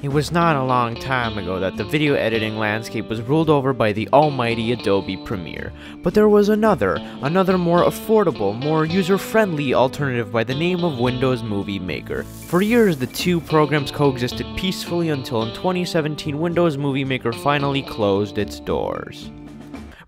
It was not a long time ago that the video editing landscape was ruled over by the almighty Adobe Premiere, but there was another more affordable, more user-friendly alternative by the name of Windows Movie Maker. For years, the two programs coexisted peacefully until in 2017 Windows Movie Maker finally closed its doors.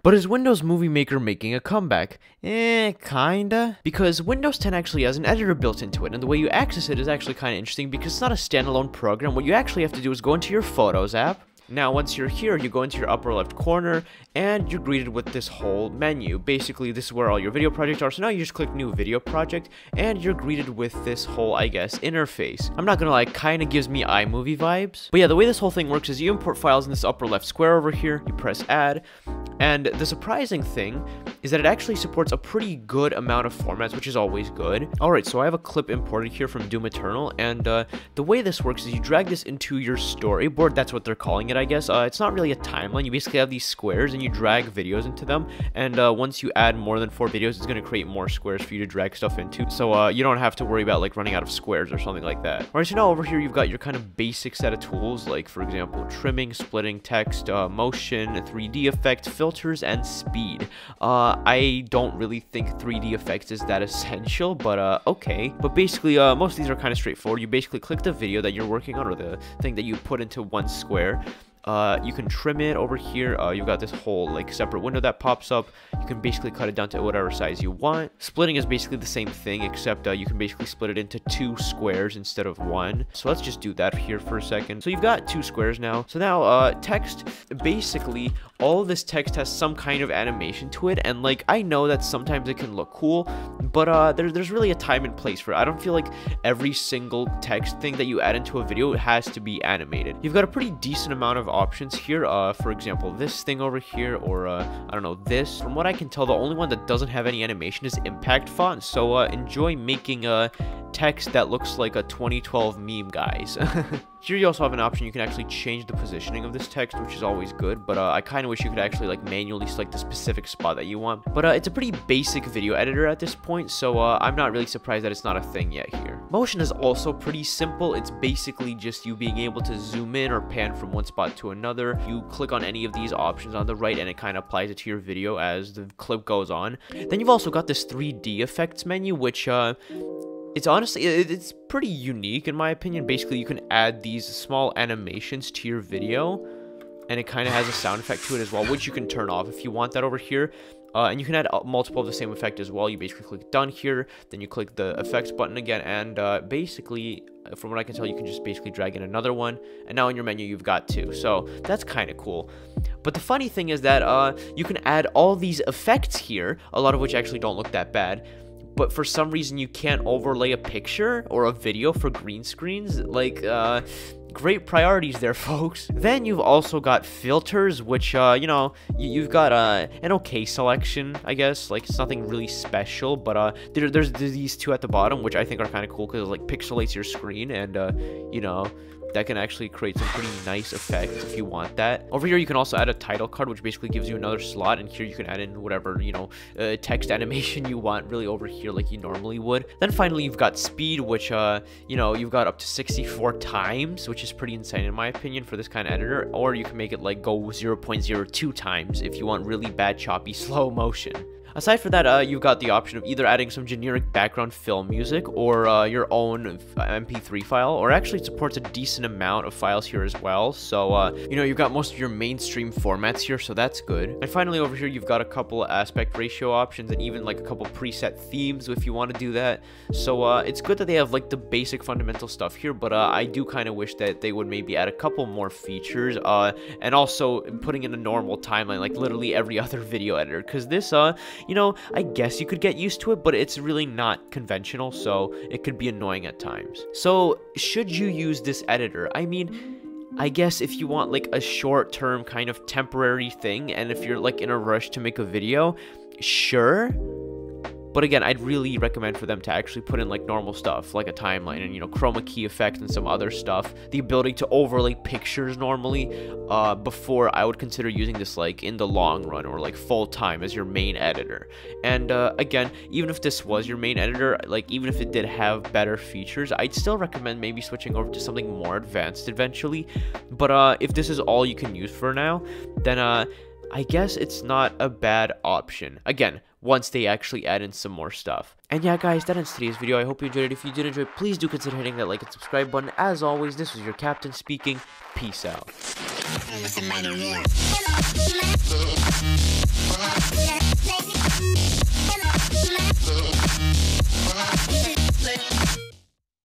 But is Windows Movie Maker making a comeback? Kinda. Because Windows 10 actually has an editor built into it, and the way you access it is actually kinda interesting because it's not a standalone program. What you actually have to do is go into your Photos app. Now, once you're here, you go into your upper left corner, and you're greeted with this whole menu. Basically, this is where all your video projects are, so now you just click New Video Project, and you're greeted with this whole, I guess, interface. I'm not gonna lie, kinda gives me iMovie vibes. But yeah, the way this whole thing works is you import files in this upper left square over here, you press Add, and the surprising thing is that it actually supports a pretty good amount of formats, which is always good. Alright, so I have a clip imported here from Doom Eternal, and the way this works is you drag this into your storyboard, that's what they're calling it, I guess. It's not really a timeline, you basically have these squares, and you drag videos into them, and once you add more than 4 videos, it's going to create more squares for you to drag stuff into, so you don't have to worry about, like, running out of squares or something like that. Alright, so now over here, you've got your kind of basic set of tools, like, for example, trimming, splitting text, motion, 3D effect, filters, and speed. I don't really think 3D effects is that essential, but okay. But basically, most of these are kind of straightforward. You basically click the video that you're working on, or the thing that you put into one square. You can trim it over here. You've got this whole like separate window that pops up. You can basically cut it down to whatever size you want. Splitting is basically the same thing, except you can basically split it into 2 squares instead of 1. So let's just do that here for a second. So you've got 2 squares now. So now text, basically all of this text has some kind of animation to it, and like I know that sometimes it can look cool, but there's really a time and place for it. I don't feel like every single text thing that you add into a video has to be animated. You've got a pretty decent amount of options here. For example, this thing over here, or I don't know, this. From what I can tell, the only one that doesn't have any animation is impact font, so enjoy making a text that looks like a 2012 meme, guys. Here you also have an option. You can actually change the positioning of this text, which is always good, but I kind of wish you could actually like manually select the specific spot that you want. But it's a pretty basic video editor at this point, so I'm not really surprised that it's not a thing yet here. Motion is also pretty simple. It's basically just you being able to zoom in or pan from one spot to another. You click on any of these options on the right, and it kind of applies it to your video as the clip goes on. Then you've also got this 3D effects menu, which it's honestly, it's pretty unique in my opinion. Basically, you can add these small animations to your video, and it kind of has a sound effect to it as well, which you can turn off if you want that over here. And you can add multiple of the same effect as well. You basically click done here, then you click the effects button again, and basically, from what I can tell, you can just basically drag in another one, and now in your menu you've got 2, so that's kind of cool. But the funny thing is that you can add all these effects here, a lot of which actually don't look that bad, but for some reason you can't overlay a picture or a video for green screens. Like, great priorities there, folks. Then you've also got filters, which, you know, you've got an okay selection, I guess. Like, it's nothing really special, but there's these 2 at the bottom, which I think are kind of cool because it, like, pixelates your screen, and, you know, that can actually create some pretty nice effects if you want that. Over here, you can also add a title card, which basically gives you another slot, and here you can add in whatever, you know, text animation you want really over here like you normally would. Then finally, you've got speed, which, you know, you've got up to 64 times, which is pretty insane in my opinion for this kind of editor, or you can make it like go 0.02 times if you want really bad choppy slow motion. Aside from that, you've got the option of either adding some generic background film music or your own MP3 file, or actually it supports a decent amount of files here as well. So, you know, you've got most of your mainstream formats here, so that's good. And finally, over here, you've got a couple of aspect ratio options and even like a couple preset themes if you want to do that. So, it's good that they have like the basic fundamental stuff here, but I do kind of wish that they would maybe add a couple more features, and also putting in a normal timeline, like literally every other video editor, because this, you know, I guess you could get used to it, but it's really not conventional, so it could be annoying at times. So, should you use this editor? I mean, I guess if you want like a short-term kind of temporary thing, and if you're like in a rush to make a video, sure. But again, I'd really recommend for them to actually put in like normal stuff, like a timeline and, you know, chroma key effect and some other stuff. The ability to overlay pictures normally, before I would consider using this like in the long run or like full time as your main editor. And again, even if this was your main editor, like even if it did have better features, I'd still recommend maybe switching over to something more advanced eventually. But if this is all you can use for now, then I guess it's not a bad option. Again, once they actually add in some more stuff. And yeah, guys, that ends today's video. I hope you enjoyed it. If you did enjoy, please do consider hitting that like and subscribe button. As always, this was your captain speaking. Peace out.